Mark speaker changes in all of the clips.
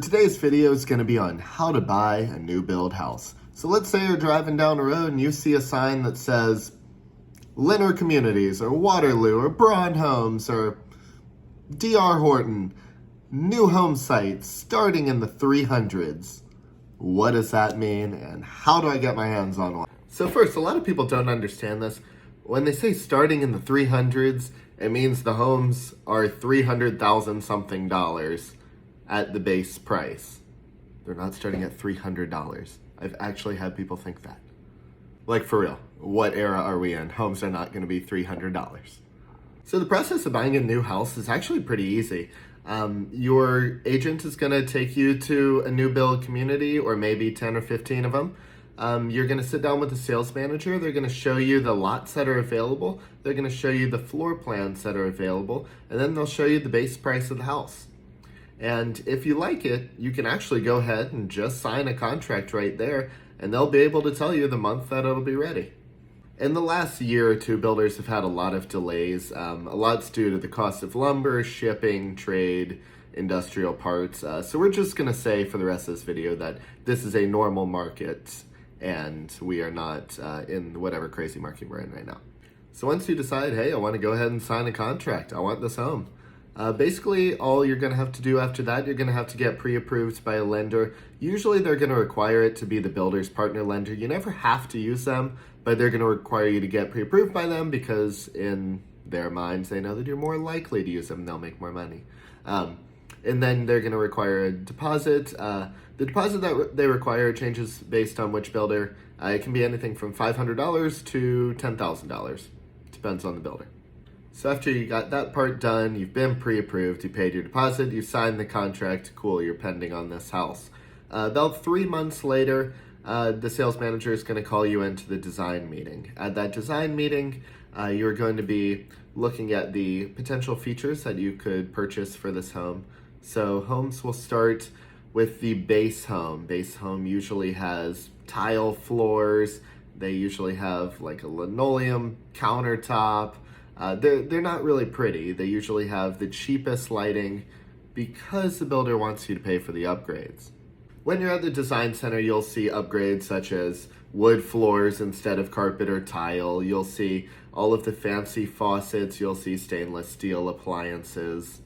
Speaker 1: Today's video is going to be on how to buy a new build house. So let's say you're driving down the road and you see a sign that says Leonard Communities or Waterloo or Braun Homes or D.R. Horton, new home sites starting in the 300s. What does that mean and how do I get my hands on one? So first, a lot of people don't understand this. When they say starting in the 300s, it means the homes are $300,000 something at the base price. They're not starting at $300. I've actually had people think that. Like, for real, what era are we in? Homes are not going to be $300. So the process of buying a new house is actually pretty easy. Your agent is going to take you to a new build community, or maybe 10 or 15 of them. You're going to sit down with the sales manager. They're going to show you the lots that are available. They're going to show you the floor plans that are available. And then they'll show you the base price of the house. And if you like it, you can actually go ahead and just sign a contract right there, and they'll be able to tell you the month that it'll be ready. In the last year or two, builders have had a lot of delays. A lot's due to the cost of lumber, shipping, trade, industrial parts. So we're just gonna say for the rest of this video that this is a normal market and we are not in whatever crazy market we're in right now. So once you decide, hey, I wanna go ahead and sign a contract, I want this home. Basically, all you're going to have to do after that, you're going to have to get pre-approved by a lender. Usually they're going to require it to be the builder's partner lender. You never have to use them, but they're going to require you to get pre-approved by them because in their minds, they know that you're more likely to use them and they'll make more money. And then they're going to require a deposit. The deposit that they require changes based on which builder. It can be anything from $500 to $10,000. Depends on the builder. So after you got that part done, you've been pre-approved, you paid your deposit, you signed the contract, cool, you're pending on this house. About 3 months later, the sales manager is going to call you into the design meeting. At that design meeting, you're going to be looking at the potential features that you could purchase for this home. So homes will start with the base home. Base home usually has tile floors, they usually have like a linoleum countertop. They're not really pretty. They usually have the cheapest lighting because the builder wants you to pay for the upgrades. When you're at the design center, you'll see upgrades such as wood floors instead of carpet or tile. You'll see all of the fancy faucets. You'll see stainless steel appliances.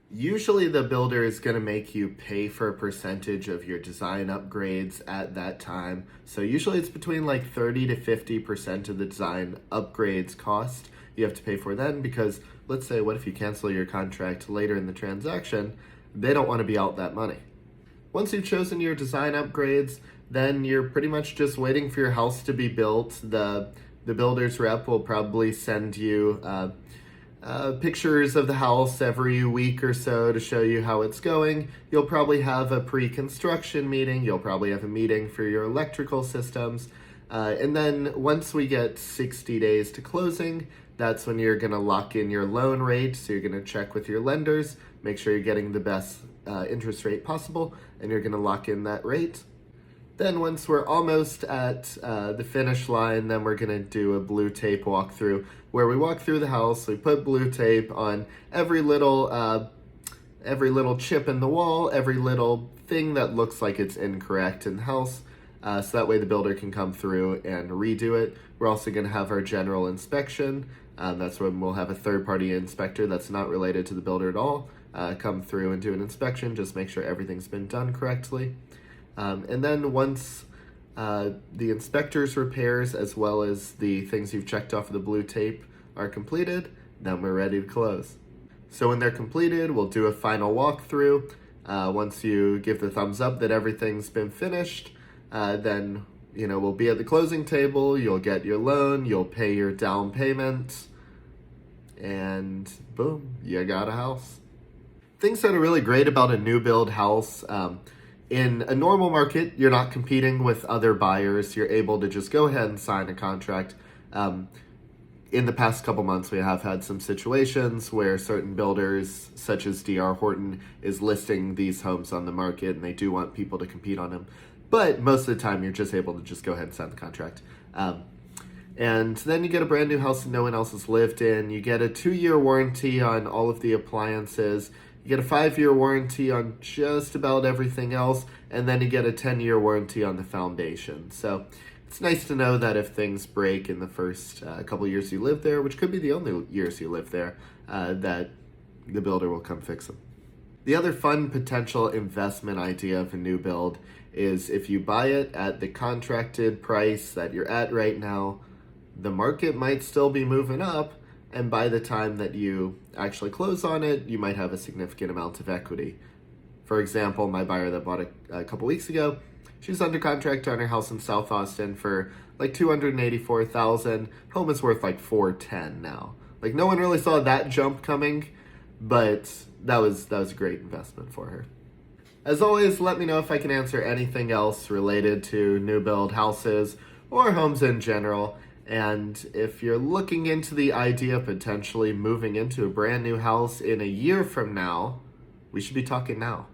Speaker 1: Usually the builder is going to make you pay for a percentage of your design upgrades at that time. So usually it's between like 30 to 50% of the design upgrades cost you have to pay for then, because let's say, what if you cancel your contract later in the transaction? They don't want to be out that money. Once you've chosen your design upgrades, then you're pretty much just waiting for your house to be built. The builder's rep will probably send you pictures of the house every week or so to show you how it's going. You'll probably have a pre-construction meeting. You'll probably have a meeting for your electrical systems. And then once we get 60 days to closing, that's when you're going to lock in your loan rate. So you're going to check with your lenders, make sure you're getting the best interest rate possible, and you're going to lock in that rate. Then once we're almost at the finish line, then we're going to do a blue tape walkthrough where we walk through the house, we put blue tape on every little chip in the wall, every little thing that looks like it's incorrect in the house. So that way the builder can come through and redo it. We're also going to have our general inspection. That's when we'll have a third-party inspector that's not related to the builder at all come through and do an inspection, just make sure everything's been done correctly. And then once the inspector's repairs as well as the things you've checked off of the blue tape are completed, then we're ready to close. So when they're completed, we'll do a final walkthrough. Once you give the thumbs up that everything's been finished, then we'll be at the closing table, you'll get your loan, you'll pay your down payment, and boom, you got a house. Things that are really great about a new build house, in a normal market, you're not competing with other buyers. You're able to just go ahead and sign a contract. In the past couple months, we have had some situations where certain builders, such as D.R. Horton, is listing these homes on the market, and they do want people to compete on them. But most of the time, you're just able to just go ahead and sign the contract. And then you get a brand new house that no one else has lived in. You get a 2-year warranty on all of the appliances. You get a 5-year warranty on just about everything else, and then you get a 10-year warranty on the foundation. So it's nice to know that if things break in the first couple years you live there, which could be the only years you live there, that the builder will come fix them. The other fun potential investment idea of a new build is if you buy it at the contracted price that you're at right now, the market might still be moving up, and by the time that you actually close on it, you might have a significant amount of equity. For example, my buyer that bought it a couple weeks ago, she's under contract on her house in South Austin for like $284,000. Home is worth like $410 now. Like, no one really saw that jump coming, but that was a great investment for her. As always, let me know if I can answer anything else related to new build houses or homes in general. And if you're looking into the idea of potentially moving into a brand new house in a year from now, we should be talking now.